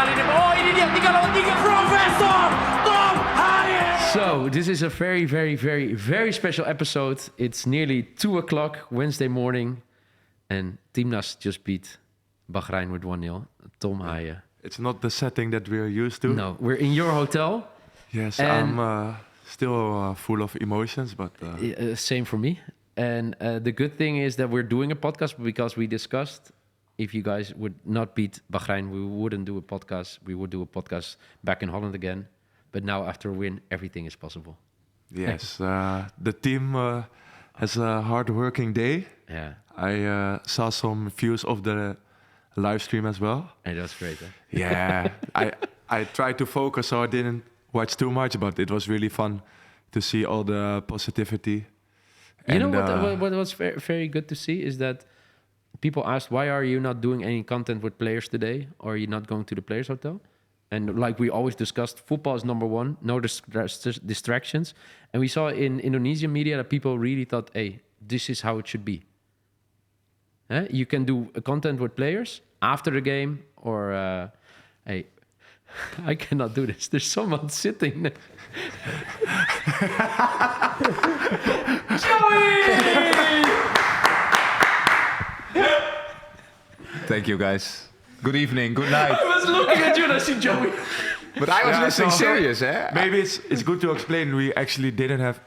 kali ini. Oh, ini dia 3 lawan 3 Profesor Thom Haye. So, this is a very, very, very, very special episode. It's nearly 2 o'clock Wednesday morning. And Timnas just beat Bahrain with 1-0. Thom Haye. It's not the setting that we're used to. No, we're in your hotel. Yes, I'm still full of emotions, but... Same for me. And the good thing is that we're doing a podcast because we discussed if you guys would not beat Bahrain, we wouldn't do a podcast. We would do a podcast back in Holland again. But now after a win, everything is possible. Yes, the team has a hard-working day. Yeah. I saw some views of the live stream as well. And that's great, huh? Yeah, I tried to focus, so I didn't watch too much, but it was really fun to see all the positivity. You know what was very good to see is that people asked, why are you not doing any content with players today? Or are you not going to the players' hotel? And like we always discussed, football is number one, no distractions. And we saw in Indonesian media that people really thought, hey, this is how it should be. You can do a content with players after the game or, hey, I cannot do this. There's someone sitting there. Joey! Thank you, guys. Good evening, good night. I was looking at you and I see Joey. But I was listening serious, eh? Maybe it's good to explain. We actually didn't have...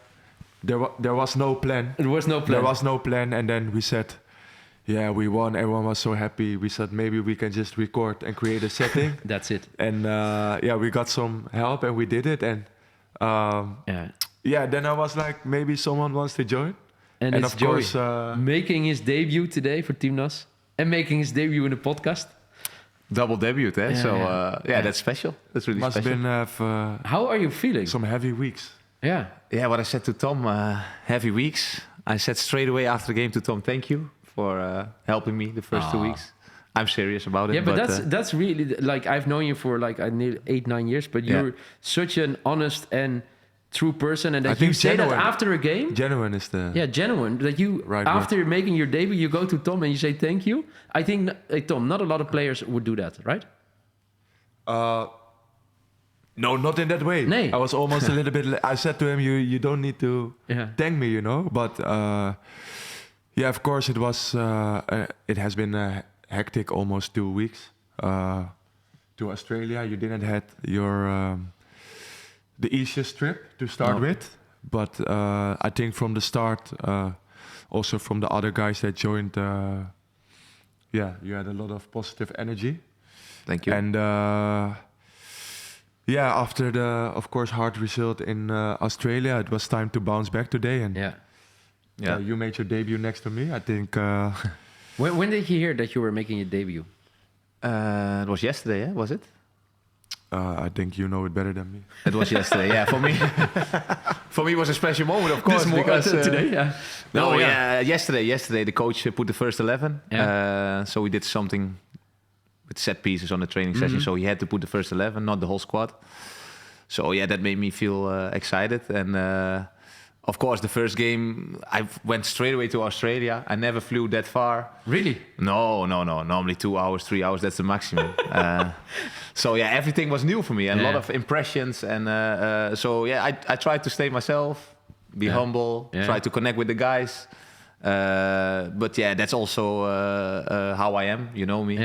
There was no plan. There was no plan. There was no plan, and then we said... Yeah, we won. Everyone was so happy. We said maybe we can just record and create a setting. That's it. And yeah, we got some help and we did it. And then I was like, maybe someone wants to join. And it's of Joey course, making his debut today for Timnas and making his debut in the podcast. Double debut, eh? Yeah, so yeah. That's special. That's really Must special. Must been How are you feeling? Some heavy weeks. Yeah. Yeah, what I said to Tom, heavy weeks. I said straight away after the game to Tom, thank you for helping me the first 2 weeks. I'm serious about it. Yeah, but that's really, like, I've known you for like nearly 8-9 years, but you're such an honest and true person, and that you say that after a game. Genuine is the... Yeah, genuine. That you, right after word. Making your debut, you go to Tom and you say thank you. I think, Tom, not a lot of players would do that, right? No, not in that way. Nee. I was almost a little bit... I said to him, you don't need to thank me, you know, but... yeah, of course, it was. It has been a hectic almost 2 weeks to Australia. You didn't have your the easiest trip to start with, but I think from the start, also from the other guys that joined, you had a lot of positive energy. Thank you. And after the, of course, hard result in Australia, it was time to bounce back today. And you made your debut next to me, I think. When did you hear that you were making your debut? It was yesterday, yeah? Was it? I think you know it better than me. It was yesterday, yeah. For me, it was a special moment, of course. Because today, yeah. Yesterday the coach put the first 11. Yeah. So we did something with set pieces on the training session. So he had to put the first 11, not the whole squad. So yeah, that made me feel excited. And of course, the first game, I went straight away to Australia. I never flew that far. Really? No. Normally 2 hours, 3 hours, that's the maximum. So yeah, everything was new for me and a lot of impressions. And I tried to stay myself, be humble, try to connect with the guys. But yeah, that's also how I am, you know me.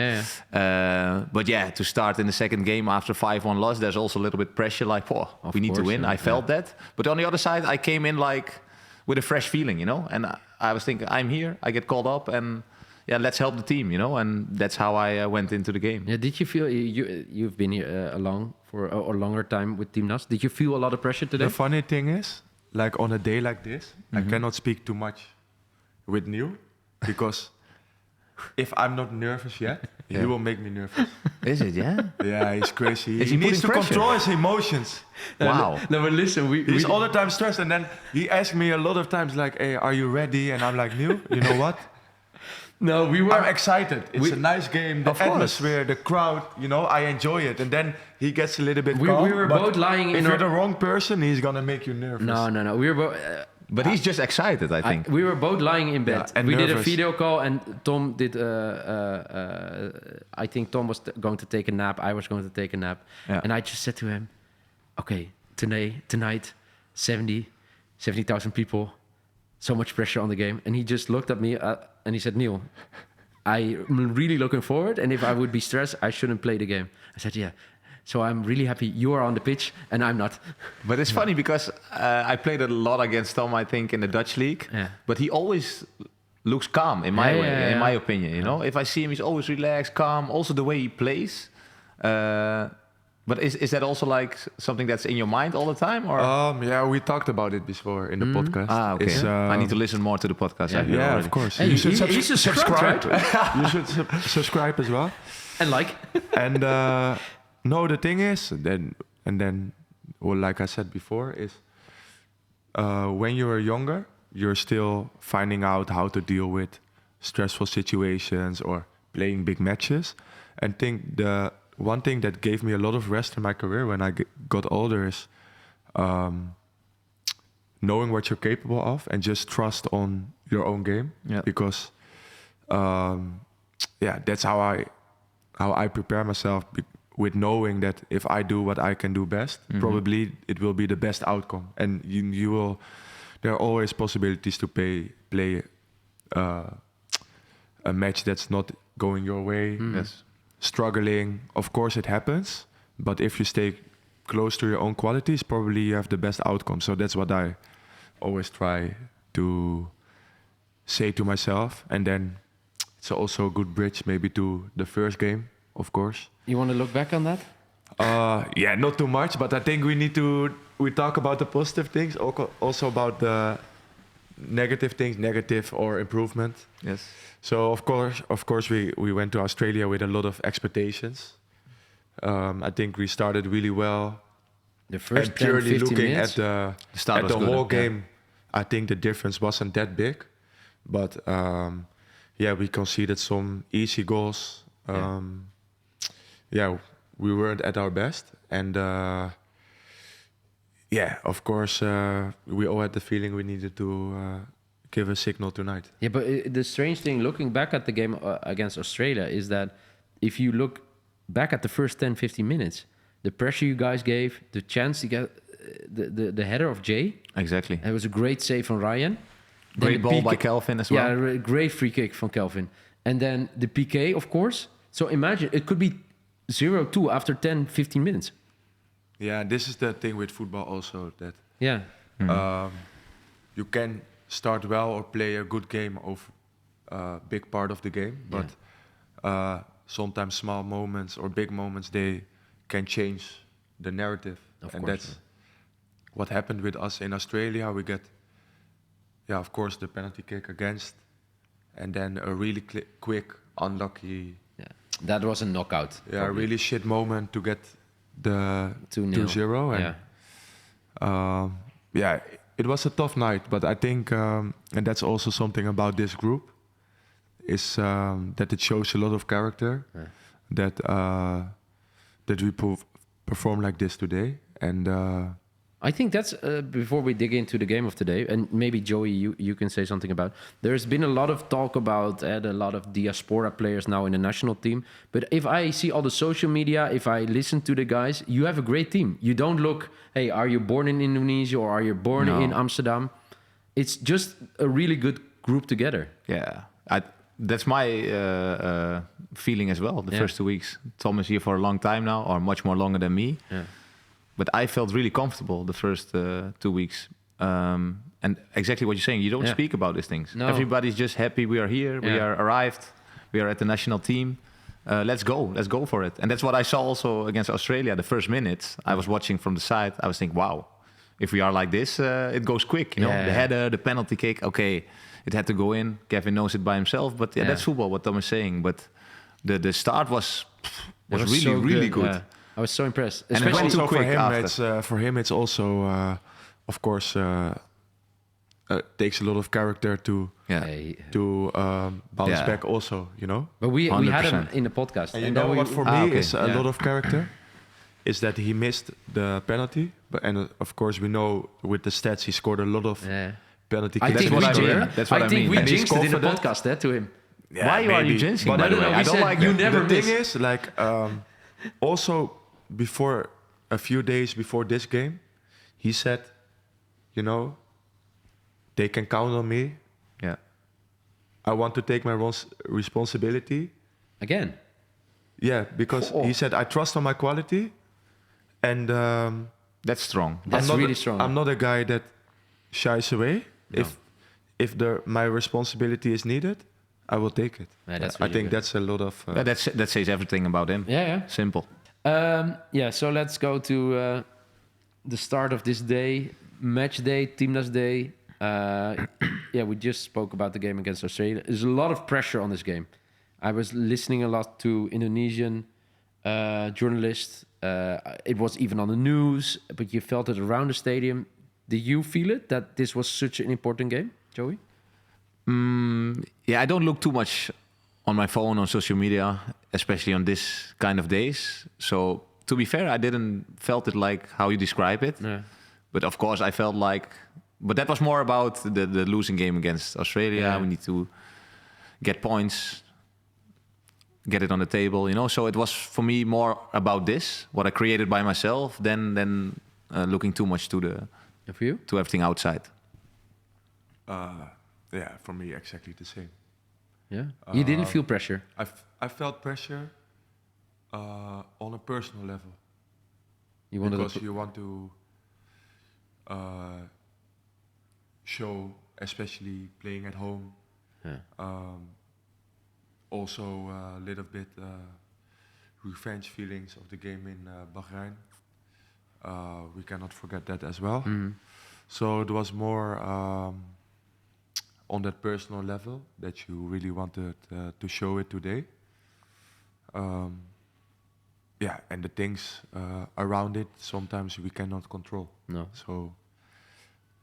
But yeah, to start in the second game after 5-1 loss, there's also a little bit pressure, like, we need to win. I felt that. But on the other side, I came in like with a fresh feeling, you know. And I was thinking, I'm here, I get called up, and let's help the team, you know. And that's how I went into the game. Yeah, did you feel you've been here along for a longer time with Timnas? Did you feel a lot of pressure today? The funny thing is, like on a day like this, I cannot speak too much with Neil, because if I'm not nervous yet, he will make me nervous. Is it, yeah? Yeah, he's crazy. Is he he needs to pressure? control his emotions. Wow. No, but listen, he's all the time stressed, and then he asks me a lot of times, like, hey, are you ready? And I'm like, Neil, you know what? No, I'm excited. It's a nice game. The atmosphere, the crowd, you know, I enjoy it. And then he gets a little bit calm. We were both lying if you're the wrong person, he's gonna make you nervous. No. We were both... But he's just excited, I think. We were both lying in bed. and we did a nervous. video call, and Tom did. I think Tom was going to take a nap. I was going to take a nap, and I just said to him, "Okay, tonight, 70,000 people, so much pressure on the game." And he just looked at me and he said, "Neil, I'm really looking forward. And if I would be stressed, I shouldn't play the game." I said, "Yeah." So I'm really happy you are on the pitch and I'm not. But it's funny because I played a lot against Tom, I think, in the Dutch league. Yeah. But he always looks calm, in my way, in my opinion. You know, if I see him, he's always relaxed, calm. Also the way he plays. But is that also like something that's in your mind all the time, or? Yeah, we talked about it before in the podcast. Okay. I need to listen more to the podcast. Yeah, of course. Hey, you should he subscribe. Right? You should subscribe as well. And like. And no, the thing is, then, well, like I said before, is when you are younger, you're still finding out how to deal with stressful situations or playing big matches. And think the one thing that gave me a lot of rest in my career when I got older is knowing what you're capable of and just trust on your own game. Yeah. Because that's how I prepare myself with knowing that if I do what I can do best, probably it will be the best outcome. And you will. There are always possibilities to play a match that's not going your way. Yes. Struggling, of course it happens, but if you stay close to your own qualities, probably you have the best outcome. So that's what I always try to say to myself. And then it's also a good bridge maybe to the first game, of course. You want to look back on that? Yeah, not too much, but I think we talk about the positive things, also about the negative things, negative or improvement. Yes. So of course, we went to Australia with a lot of expectations. I think we started really well. The first and purely 10, 15 looking minutes? at start was the good, whole yeah. game, I think the difference wasn't that big. But we conceded some easy goals. We weren't at our best, and of course, we all had the feeling we needed to give a signal tonight. Yeah, but the strange thing, looking back at the game against Australia, is that if you look back at the first 10, 15 minutes, the pressure you guys gave, the chance to get the header of Jay. Exactly. It was a great save from Ryan. Great ball by Kelvin as well. Yeah, great free kick from Kelvin. And then the PK, of course. So imagine, it could be 0-2 after 10, 15 minutes. Yeah, this is the thing with football also, that you can start well or play a good game of a big part of the game, but sometimes small moments or big moments, they can change the narrative. Of and course, that's what happened with us in Australia. We get, of course, the penalty kick against, and then a really quick, unlucky... That was a knockout. Yeah, a really shit moment to get the 2-0. And it was a tough night, but I think, and that's also something about this group, is that it shows a lot of character, that we perform like this today. And I think that's, before we dig into the game of today, and maybe Joey, you can say something about, there's been a lot of talk about a lot of diaspora players now in the national team. But if I see all the social media, if I listen to the guys, you have a great team. You don't look, hey, are you born in Indonesia or are you born in Amsterdam? It's just a really good group together. Yeah, that's my feeling as well, the first 2 weeks. Tom is here for a long time now, or much more longer than me. Yeah. But I felt really comfortable the first 2 weeks. And exactly what you're saying, you don't speak about these things. No. Everybody's just happy we are here, we are arrived, we are at the national team. Let's go for it. And that's what I saw also against Australia. The first minutes, I was watching from the side, I was thinking, wow, if we are like this, it goes quick. You know, the header, the penalty kick, okay, it had to go in. Kevin knows it by himself, but that's football, what Tom is saying. But the start was really, so really good. Yeah. I was so impressed. And Especially it went too quick for him, it's also, of course, takes a lot of character to bounce back also, you know? But we had him 100%. in the podcast. And you know what for me is a Yeah. lot of character? Is that he missed the penalty. And of course we know with the stats he scored a lot of penalty I kick. think what we I jinxed mean. it. That's what I I think mean. we And he's jinxed it in the confident. podcast to him. Yeah, Why are you maybe. jinxing? But By the no, way, we I don't said like you that. never the miss. thing is, like, also before a few days before this game, he said, you know, they can count on me. Yeah. I want to take my responsibility. Again. Yeah, because he said I trust on my quality, and That's strong. That's I'm not really strong. I'm not a guy that shies away. If my responsibility is needed, I will take it. Yeah, that's I really think good. that's a lot of. That says everything about him. Yeah. Simple. Yeah, so let's go to the start of this day, match day, Timnas Day. Yeah, we just spoke about the game against Australia. There's a lot of pressure on this game. I was listening a lot to Indonesian journalists. It was even on the news, but you felt it around the stadium. Did you feel it, that this was such an important game, Joey? Yeah, I don't look too much on my phone, on social media, especially on this kind of days. So to be fair, I didn't felt it like how you describe it. Yeah. But of course, I felt like, but that was more about the losing game against Australia. Yeah. We need to get points, get it on the table, you know. So it was for me more about this, what I created by myself, than looking too much to And for you? to everything outside. Yeah, for me exactly the same. Yeah. You didn't feel pressure? I felt pressure on a personal level You wanted because to... you want to show, especially playing at home. Yeah. Also a little bit revenge feelings of the game in Bahrain. We cannot forget that as well. So it was more on that personal level that you really wanted to show it today. Yeah, and the things around it, sometimes we cannot control. No. So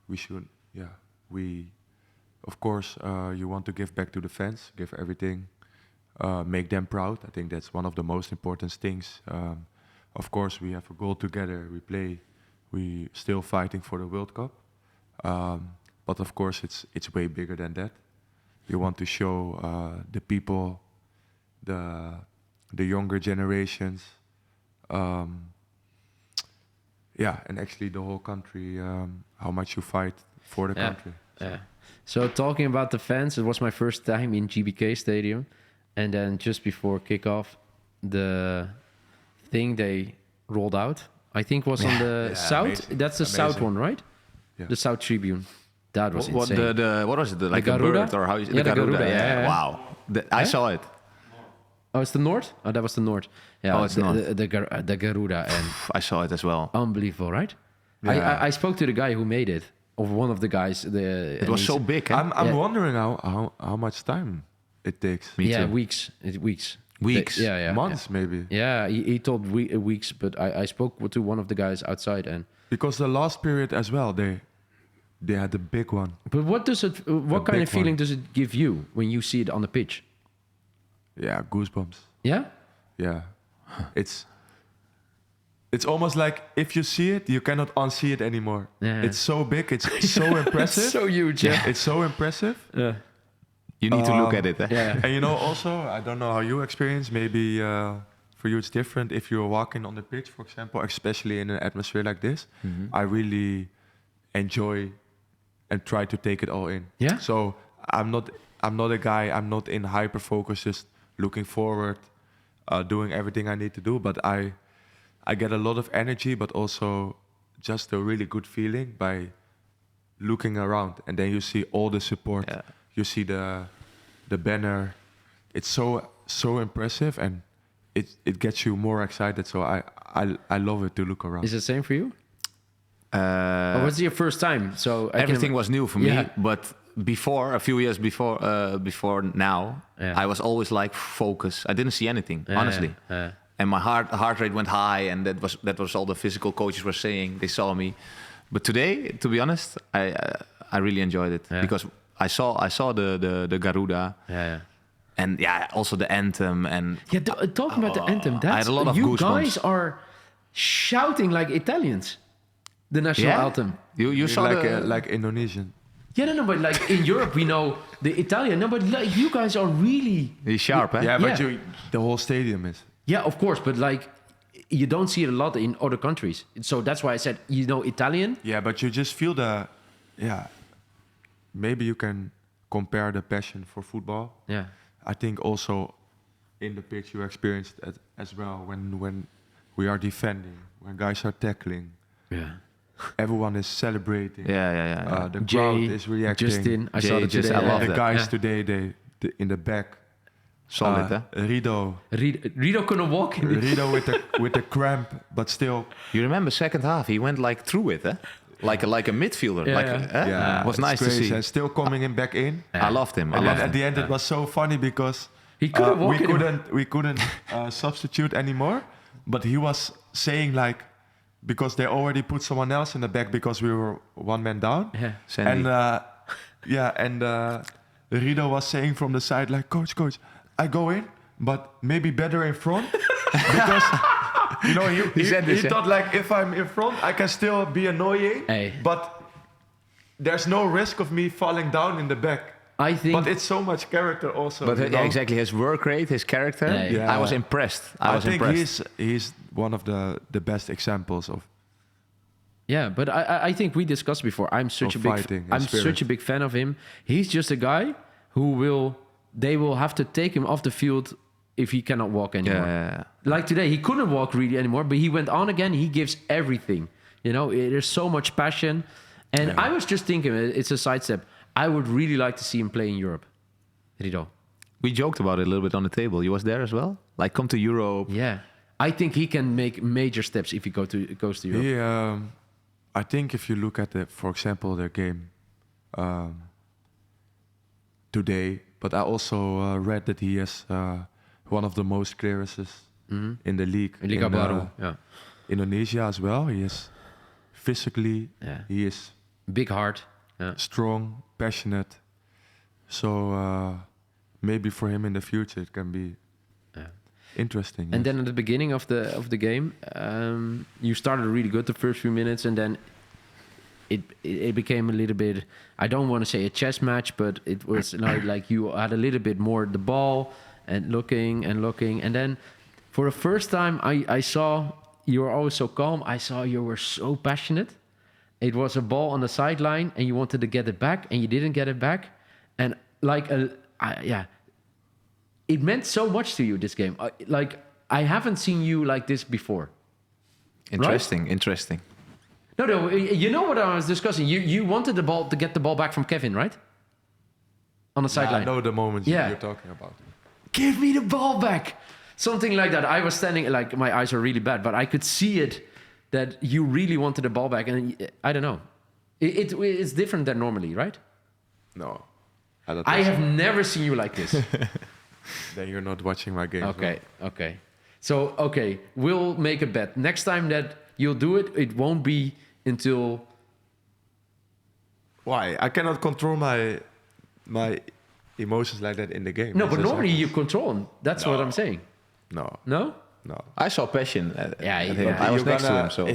we should, of course, you want to give back to the fans, give everything, make them proud. I think that's one of the most important things. Of course, we have a goal together, we play, we still fighting for the World Cup. But of course, it's way bigger than that. You want to show the people, the younger generations, and actually the whole country, how much you fight for the country. Yeah. So talking about the fans, it was my first time in GBK Stadium, and then just before kickoff, the thing they rolled out, I think was on the south. Amazing. That's the south one, right? Yeah. The south tribune. That was What insane. what was it? Like a Garuda? bird or how? Yeah, the Garuda, yeah. Wow. I saw it. Oh, it's the north. Oh, that was the north. Yeah, Oh, it's north. the Garuda, and I saw it as well. unbelievable, right? Yeah. I spoke to the guy who made it, or one of the guys. It was so big. Eh? I'm Yeah. wondering how much time it takes. Me Yeah, too. weeks. Weeks. Weeks? Yeah. Months maybe. Yeah, he told weeks, but I spoke to one of the guys outside, and Because the last period as well, they had the big one. but what does it? What kind big of feeling one. does it give you when you see it on the pitch? Yeah, goosebumps. Yeah, Yeah, it's almost like if you see it, you cannot unsee it anymore. Yeah. It's so big, it's so impressive. it's so huge. Yeah, It's so impressive. You need to look at it. Eh? yeah. And you know, also, I don't know how you experience. Maybe for you it's different. If you're walking on the pitch, for example, especially in an atmosphere like this, I really enjoy and try to take it all in. Yeah? So I'm not a guy. I'm not in hyper focus, just looking forward, doing everything I need to do. But I get a lot of energy, but also just a really good feeling by looking around, and then you see all the support. Yeah. You see the banner. It's so impressive, and it gets you more excited. So I love it to look around. Is it the same for you? Or was it your first time? So Everything was new for me. Yeah. But before, a few years before now, Yeah. I was always like focus. I didn't see anything, honestly. Yeah. And my heart rate went high, and that was all the physical coaches were saying. They saw me. But today, to be honest, I really enjoyed it because I saw the Garuda. Yeah. And also the anthem and Talking about the anthem, I that's, had a lot of you goosebumps. guys are shouting like Italians. The national anthem. You saw like Indonesian. Yeah, no, but like in Europe, we know the Italian. No, but like, you guys are really... He's sharp, eh? Yeah, but Yeah. the whole stadium is. Yeah, of course, but like, you don't see it a lot in other countries. So that's why I said, Italian. Yeah, but you just feel the, maybe you can compare the passion for football. Yeah. I think also in the pitch you experienced it as well when we are defending, when guys are tackling. Yeah. Everyone is celebrating. Yeah. The crowd is reacting. Justin, I Jay, saw that just- today. I love the that. guys today, they in the back. Solid, eh? Rido Rido couldn't walk. with the cramp, but still. You remember second half? He went like through it, eh? Like a midfielder. Yeah. It was it's nice to crazy. see. And still coming in back in. I loved him. I And loved then him. at the end, it was so funny because He couldn't walk anymore. we couldn't substitute anymore. But he was saying like, because they already put someone else in the back because we were one man down. Yeah. Sandy. And Rido was saying from the side like, coach, I go in, but maybe better in front because he said this, he eh? thought like if I'm in front, I can still be annoying, Hey. but there's no risk of me falling down in the back. I think... But it's so much character also. But you know? exactly, his work rate, his character. Yeah. I was impressed. I think he's one of the best examples of. Yeah, but I think we discussed before. I'm such Of a big fighting and I'm spirit. such a big fan of him. He's just a guy who they will have to take him off the field if he cannot walk anymore. Yeah. Like today, he couldn't walk really anymore, but he went on again. He gives everything. There's so much passion. And I was just thinking, it's a sidestep. I would really like to see him play in Europe. Rido. We joked about it a little bit on the table. You was there as well? Like, come to Europe. Yeah. I think he can make major steps if he goes to Europe. I think if you look at for example, their game today, but I also read that he has one of the most clearances in the league. Liga Baru. Yeah. Indonesia as well. He is physically, he is Big heart. Yeah. strong, passionate. So maybe for him in the future it can be interesting. And then at the beginning of the game, you started really good the first few minutes, and then it became a little bit. I don't want to say a chess match, but it was like you had a little bit more the ball and looking, and then for the first time I saw you were always so calm. I saw you were so passionate. It was a ball on the sideline, and you wanted to get it back, and you didn't get it back, and it meant so much to you, this game. I haven't seen you like this before. Interesting. No, you know what I was discussing? You wanted the ball to get the ball back from Kevin, right? On the sideline. I know the moment Yeah. you're talking about. Give me the ball back. Something like that. I was standing, like, my eyes are really bad, but I could see it, that you really wanted the ball back. And I don't know. It's different than normally, right? No. I don't I think have never seen you like this. Then you're not watching my game. Okay. So, we'll make a bet. Next time that you'll do it, it won't be until... Why? I cannot control my emotions like that in the game. No, It but just normally happens. you control them. That's what I'm saying. No. No? I saw passion. Yeah, at yeah. him. I was next to him, so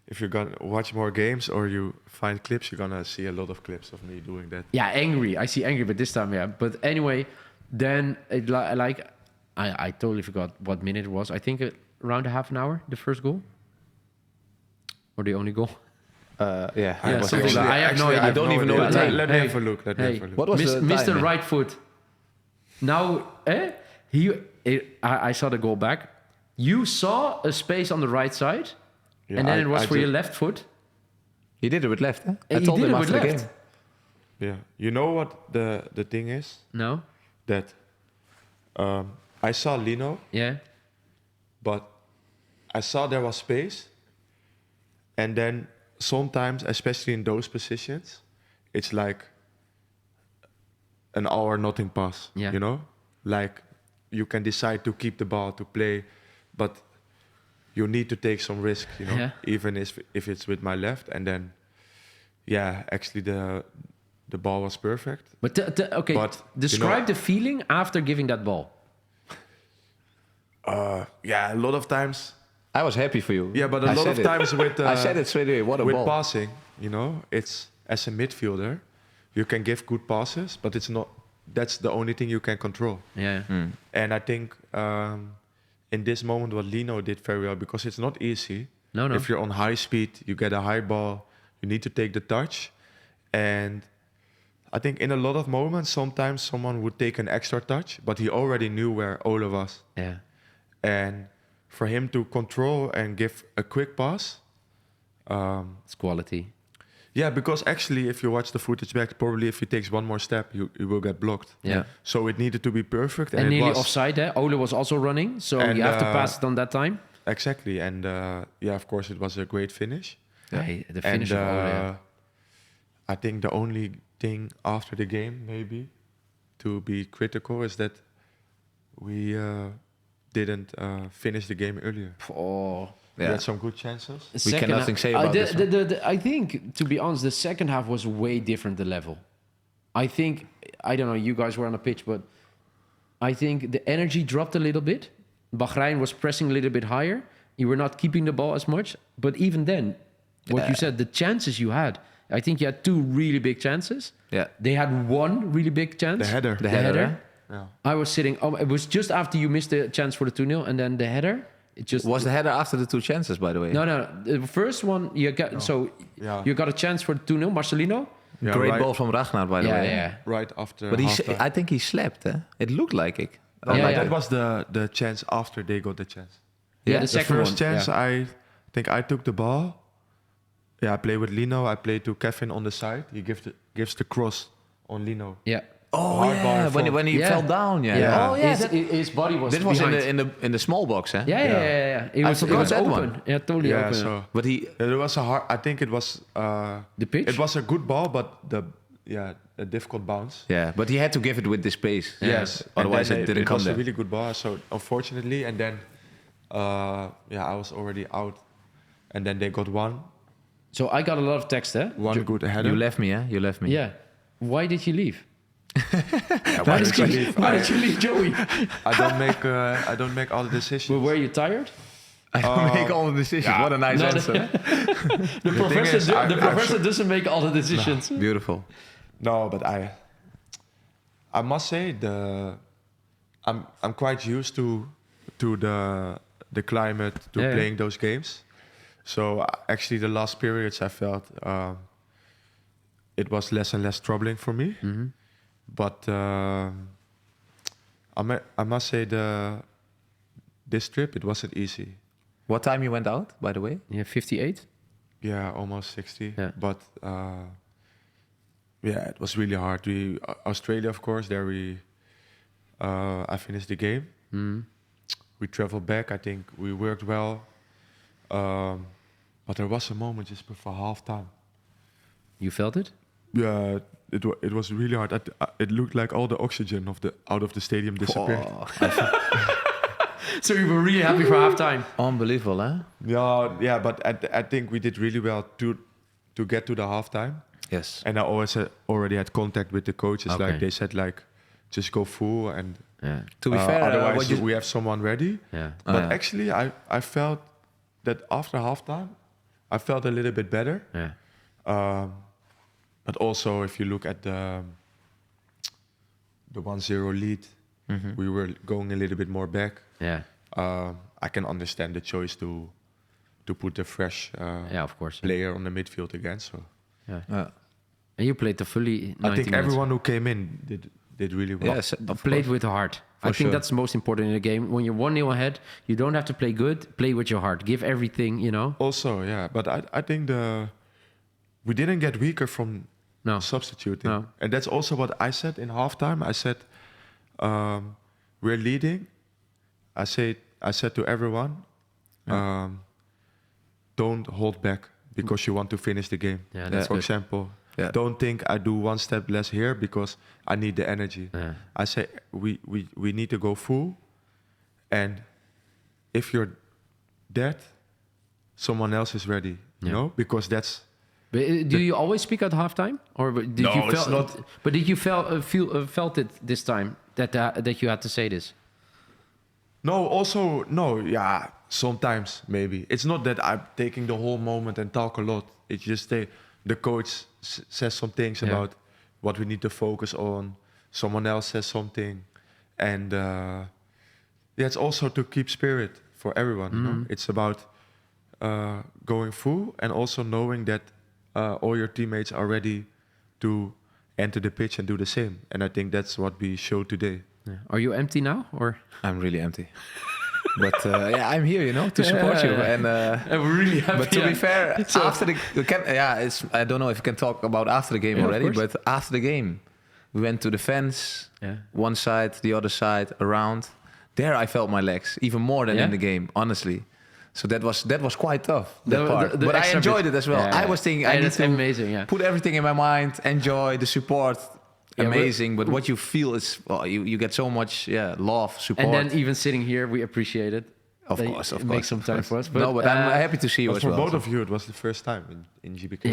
if you're gonna watch more games or you find clips, you're gonna see a lot of clips of me doing that. Yeah, angry. I see angry, but this time, yeah. But anyway, then I totally forgot what minute it was. I think around a half an hour, the first goal, or the only goal. yeah. Yeah, was something actually- like- I have no idea. I don't even know idea. the time. Let me have a look. Let me have a look. What was the Mr. time? Right foot. Now, I saw the goal back. You saw a space on the right side, Yeah, and then it was I for your just- left foot. He did it with left, eh? I He told did him it after with the left. game. Yeah. You know what the thing is? No? That I saw Lino, Yeah? but I saw there was space. And then sometimes, especially in those positions, it's like an all or nothing pass. Yeah. You know? Like you can decide to keep the ball, to play, but you need to take some risk, you know, Yeah. even if it's with my left. And then, actually the ball was perfect. But, But, describe the feeling after giving that ball. A lot of times I was happy for you. Yeah, but a lot of times with I said it straight away. What a with ball. passing, you know, it's as a midfielder, you can give good passes, but it's not. That's the only thing you can control. Yeah. And I think in this moment, what Lino did very well, because it's not easy. No. If you're on high speed, you get a high ball, you need to take the touch. And I think in a lot of moments, sometimes someone would take an extra touch, but he already knew where Ole was. Yeah. And for him to control and give a quick pass, It's quality. yeah, because actually, if you watch the footage back, probably if he takes one more step, you will get blocked. Yeah. So it needed to be perfect, And it nearly was offside, eh? Ole was also running, so And, you have to pass it on that time. exactly. And yeah, of course, it was a great finish. Hey, the finish And of Ole. Yeah. I think the only thing after the game, maybe, to be critical, is that we didn't finish the game earlier. Oh. We had some good chances. The We can second nothing half- say about this one. I think, to be honest, the second half was way different, the level. I think, I don't know, you guys were on the pitch, but I think the energy dropped a little bit. Bahrain was pressing a little bit higher. You were not keeping the ball as much. But even then, what you said, the chances you had, I think you had 2 really big chances. Yeah. They had 1 really big chance. The header. The header. Yeah. I was sitting, it was just after you missed the chance for the 2-0, and then the header. It just Was the header after the 2 chances, by the way? No. The first one you got, so Yeah. you got a chance for the 2-0, Marcelino. Yeah, Great right, ball from Ragnar, by the way. Yeah. right after. But halftime. I think he slept. It looked like it. That was the chance after they got the chance. Yeah, the The second first one. chance, yeah. I think I took the ball. Yeah, I played with Lino. I played to Kevin on the side. He gives the cross on Lino. Yeah. Oh Hard bar yeah, front. when he Yeah. fell down. Yeah. Yeah. Oh yeah. His body was. This was behind. in the small box, huh? Yeah. It I was, forgot it was that open. one. Yeah, totally Yeah, open. so But he. it was a hard. I think it was. The pitch? It was a good ball, but a difficult bounce. Yeah, but he had to give it with the space. Yes. And Otherwise, then it didn't it come was there. a really good ball. So unfortunately, and then, I was already out, and then they got one So I got a lot of text, eh? good header. You left me, huh? You left me. Yeah. Why did you leave? Why did you leave? Why did you leave, Joey? I don't make all the decisions. Well, were you tired? I don't make all the decisions. What a nice No, answer. The professor, is, I- the I'm professor doesn't make all the decisions. Beautiful. No, but I must say I'm quite used to the climate, to Yeah, yeah. playing those games. So actually, the last periods I felt it was less and less troubling for me. Mm-hmm. But I must say this trip it wasn't easy. What time you went out, by the way? Yeah, 58. Yeah, almost 60. Yeah. But yeah, it was really hard. Australia, of course, there I finished the game. We traveled back. I think we worked well. But there was a moment just before halftime. You felt it? Yeah, it was really hard. It looked like all the oxygen out of the stadium disappeared. So you were really happy for halftime. Unbelievable, huh? Yeah, but I think we did really well to get to the halftime. Yes. And I already had contact with the coaches. Okay. Like they said, like just go full and Yeah. To be fair, otherwise we have someone ready. Yeah. But yeah. actually, I felt that after halftime, I felt a little bit better. Yeah. But also, if you look at the 1-0 lead, we were going a little bit more back. Yeah. I can understand the choice to put the fresh Yeah, of course. player on the midfield again. So Yeah. And you played the fully 90 I think minutes. everyone who came in did really well. Yes, Played with the heart. I think sure. that's most important in a game. When you're 1-0 ahead, you don't have to play good. Play with your heart. Give everything, you know. Also, yeah, but I think we didn't get weaker from No. substituting. No. And that's also what I said in halftime. I said, we're leading. I said to everyone, don't hold back because you want to finish the game. Yeah, that's For good. example, Yeah. don't think I do one step less here because I need the energy. Yeah. I say we need to go full. And if you're dead, someone else is ready, you know? Because that's... But do you always speak at halftime, or did No, you it's not. But did you felt it this time that you had to say this? No, also, no, yeah. sometimes maybe it's not that I'm taking the whole moment and talk a lot. It's just the coach says some things about what we need to focus on. Someone else says something, and it's also to keep spirit for everyone. You know? It's about going through and also knowing that all your teammates are ready to enter the pitch and do the same. And I think that's what we showed today. Yeah. Are you empty now, or? I'm really empty. But I'm here, to support you. And I'm really happy. But to be fair, after I don't know if you can talk about after the game already. But after the game, we went to the fence, one side, the other side, around. There, I felt my legs even more than in the game, honestly. So that was quite tough. That part, but I enjoyed it as well. I was thinking, I need to put everything in my mind, enjoy the support. Amazing, but what you feel is you get so much love, support, and then even sitting here, we appreciate it. Of course, make some time for us. But, but I'm happy to see you as well. For both of you, it was the first time in GBK.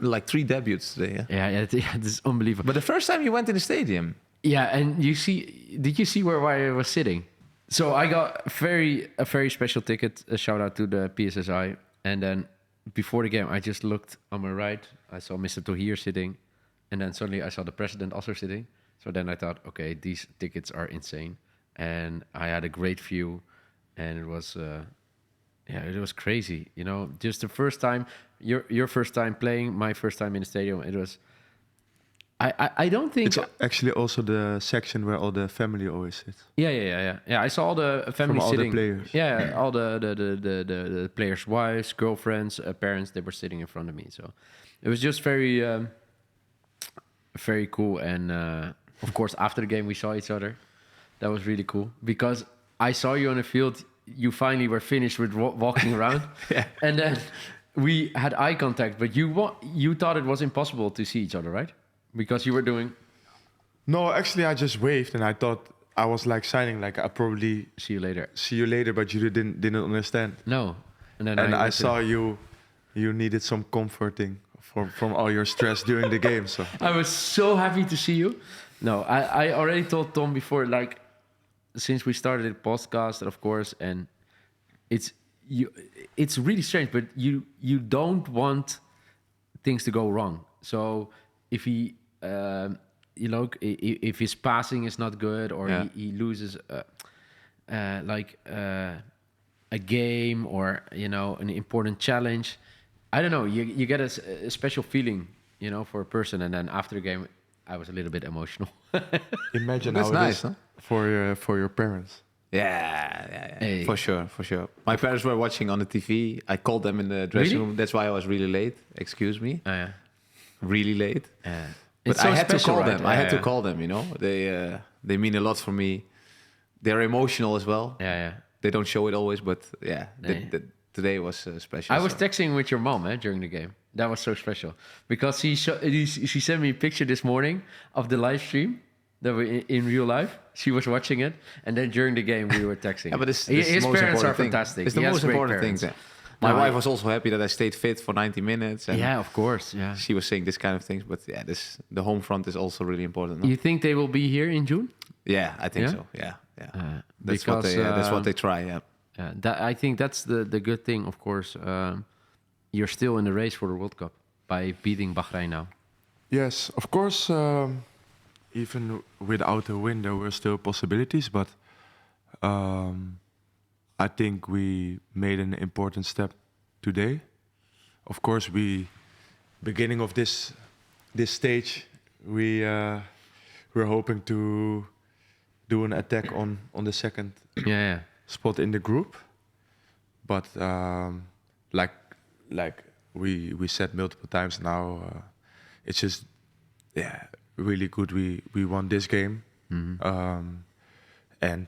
Like 3 debuts today. This is unbelievable. But the first time you went in the stadium. Yeah, and did you see where I was sitting? So I got a very special ticket. A shout out to the PSSI. And then before the game, I just looked on my right. I saw Mr. Tohir sitting. And then suddenly I saw the president also sitting. So then I thought, okay, these tickets are insane. And I had a great view. And it was, it was crazy. Just the first time, your first time playing, my first time in the stadium. It was, I don't think... It's actually also the section where all the family always sits. Yeah, I saw all the family all sitting. The players. Yeah, all the players' wives, girlfriends, parents, they were sitting in front of me. So it was just very... very cool. And of course, after the game, we saw each other. That was really cool because I saw you on the field. You finally were finished with walking around. And then we had eye contact, but you thought it was impossible to see each other, right? Because you were doing... No, actually, I just waved and I thought I was like signing, like I probably... See you later. But you didn't understand. No. And then I saw you needed some comforting from all your stress during the game. So I was so happy to see you. No, I already told Tom before, like, since we started the podcast, of course, and it's really strange, but you don't want things to go wrong. So if he, if his passing is not good or he loses, a game or an important challenge. I don't know. You get a special feeling, for a person, and then after the game, I was a little bit emotional. Imagine that's how nice, it is for your parents. Yeah. Hey. For sure. My parents were watching on the TV. I called them in the dressing room. That's why I was really late. Excuse me. Oh, yeah. Really late. But it's so I had special, to call right? them. I had to call them. They mean a lot for me. They're emotional as well. Yeah. They don't show it always, but today was special. I was texting with your mom during the game. That was so special because she sent me a picture this morning of the live stream that we in real life. She was watching it, and then during the game we were texting. But his parents are fantastic. It's the most important thing. My wife was also happy that I stayed fit for 90 minutes. And of course. Yeah, she was saying this kind of things, but the home front is also really important. No? You think they will be here in June? Yeah, I think so. Yeah. That's what they try. Yeah. I think that's the good thing. Of course, you're still in the race for the World Cup by beating Bahrain now. Yes, of course. Even without a win, there were still possibilities. But I think we made an important step today. Of course, beginning of this stage, we're hoping to do an attack on the second spot in the group. But like we said multiple times now, it's just really good we won this game. And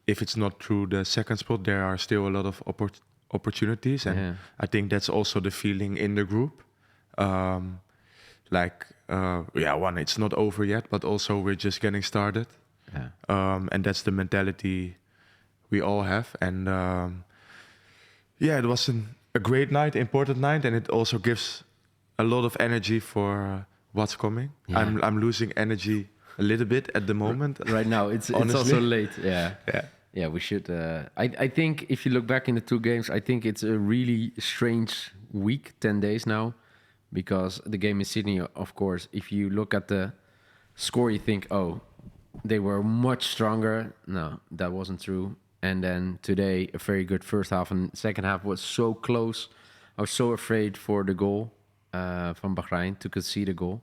if it's not through the second spot, there are still a lot of opportunities, and I think that's also the feeling in the group. One, it's not over yet, but also we're just getting started. And that's the mentality we all have. And it was a great night, important night, and it also gives a lot of energy for what's coming. I'm losing energy a little bit at the moment. Right now, it's also late. Yeah, we should. I think if you look back in the 2 games, I think it's a really strange week, 10 days now, because the game in Sydney, of course, if you look at the score, you think, oh, they were much stronger. No, that wasn't true. And then today, a very good first half, and second half was so close. I was so afraid for the goal from Bahrain to concede a goal.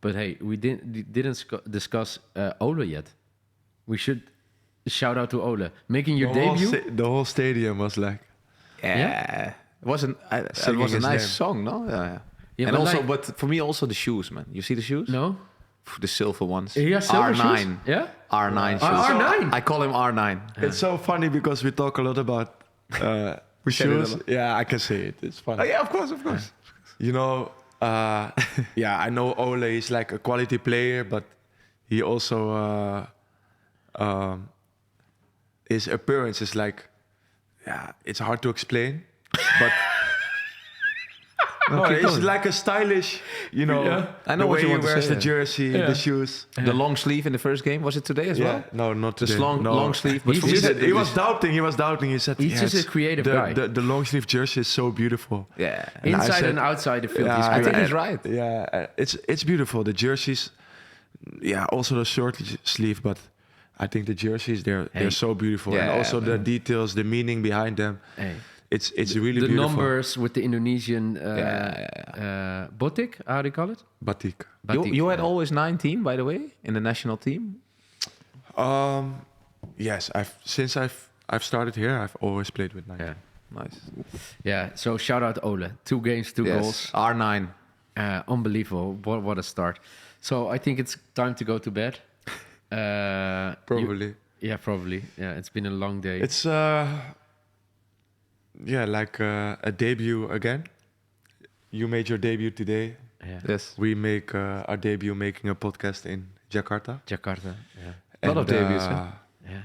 But hey, we didn't discuss Ole yet. We should shout out to Ole making your debut. The whole stadium was like, Yeah. It was a Singing his nice name. song, no? Yeah. Yeah, And but also, like- but for me, also the shoes, man. You see the shoes? No? The silver ones. Yeah, silver R9. shoes? Yeah? R9 shoes. R9? I call him R9. it's so funny because we talk a lot about said it a shoes. lot. Yeah, I can say it. It's funny. Oh, yeah, of course, of course. You know, yeah, I know Ole is like a quality player, but he also his appearance is like, yeah, it's hard to explain, but no, keep it's going. like a stylish, you know, Yeah. I know the what way you he want to wears say, the yeah. jersey, the shoes. The long sleeve in the first game, was it today as Yeah, well? no, not This today. long, No. long sleeve. But He's for me, just- He was doubting. He was doubting. He said, He's "Yeah, just a it's- creative the, guy. The long sleeve jersey is so beautiful." yeah. And I Inside said- and outside the field. Yeah, he's I think great. he's right. Yeah, it's beautiful. The jerseys, yeah, also the short sleeve, but I think the jerseys they're so beautiful, and Yeah, also the details, the meaning behind them. Hey. It's really The beautiful. numbers with the Indonesian botik, how do you call it? Batik. Batik, You had yeah. always 19, by the way, in the national team. Yes, since I've started here, I've always played with 9. Yeah. Nice. Yeah, so shout out Ole. 2 games, 2 goals. R9. Unbelievable. What a start. So I think it's time to go to bed. Probably. Yeah, probably. Yeah, it's been a long day. It's like a debut again. You made your debut today. yeah. Yes. We make our debut making a podcast in Jakarta. Jakarta. Yeah. A lot of debuts, huh? Yeah.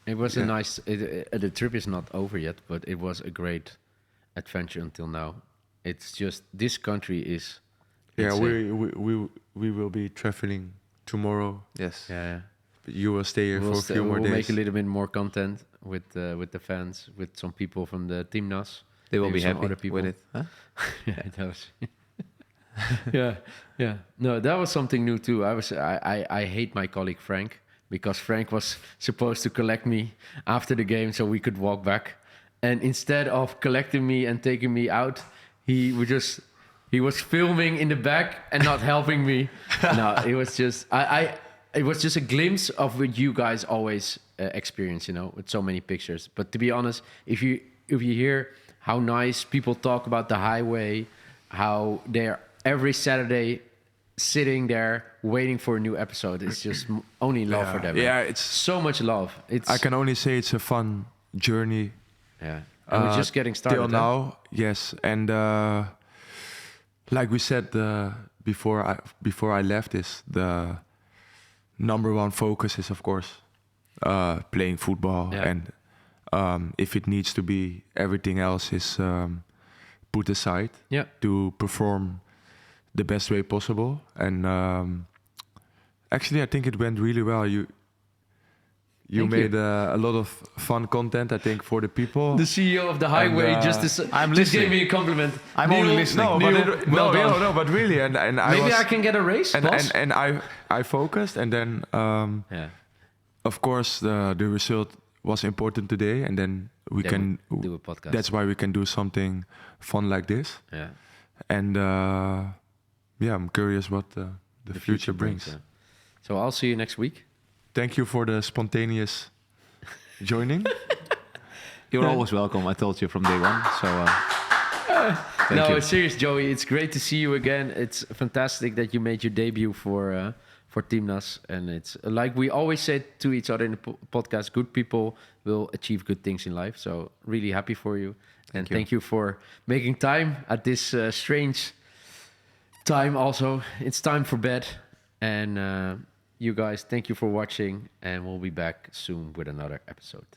It was a nice. The trip is not over yet, but it was a great adventure until now. It's just this country is. Yeah, insane. we will be traveling tomorrow. Yes. Yeah. But you will stay here for a few more we'll days. make a little bit more content with the fans, with some people from the Timnas. They will maybe be some happy other people. with it. Huh? Yeah, that was. yeah. No, that was something new too. I hate my colleague Frank because Frank was supposed to collect me after the game so we could walk back, and instead of collecting me and taking me out, he was filming in the back and not helping me. No, it was just it was just a glimpse of what you guys always experience, with so many pictures. But to be honest, if you hear how nice people talk about the Haye Way, how they're every Saturday sitting there waiting for a new episode, it's just only love for them. man. Yeah, it's. So much love. I can only say it's a fun journey. Yeah. And we're just getting started. Till now, yes, and like we said before I left, is the number one focus is of course playing football, Yeah. and if it needs to be, everything else is put aside Yeah. to perform the best way possible. And actually, I think it went really well. You Thank made a lot of fun content, I think, for the people. The CEO of the Haye And, Way I'm just gave listening. me a compliment. I'm only listening. No, Neil, but well done. no, but really, and I Maybe was, I can get a raise, boss? and I focused, and then Yeah. of course the result was important today, and then we Then can we do a podcast. That's why we can do something fun like this, Yeah. and yeah, I'm curious what the future brings. yeah. So I'll see you next week. Thank you for the spontaneous joining. You're always welcome. I told you from day one. So thank you. Serious, Joey. It's great to see you again. It's fantastic that you made your debut for Timnas, and it's like we always say to each other in the podcast: good people will achieve good things in life. So really happy for you, and thank you for making time at this strange time. Also, it's time for bed, and you guys, thank you for watching, and we'll be back soon with another episode.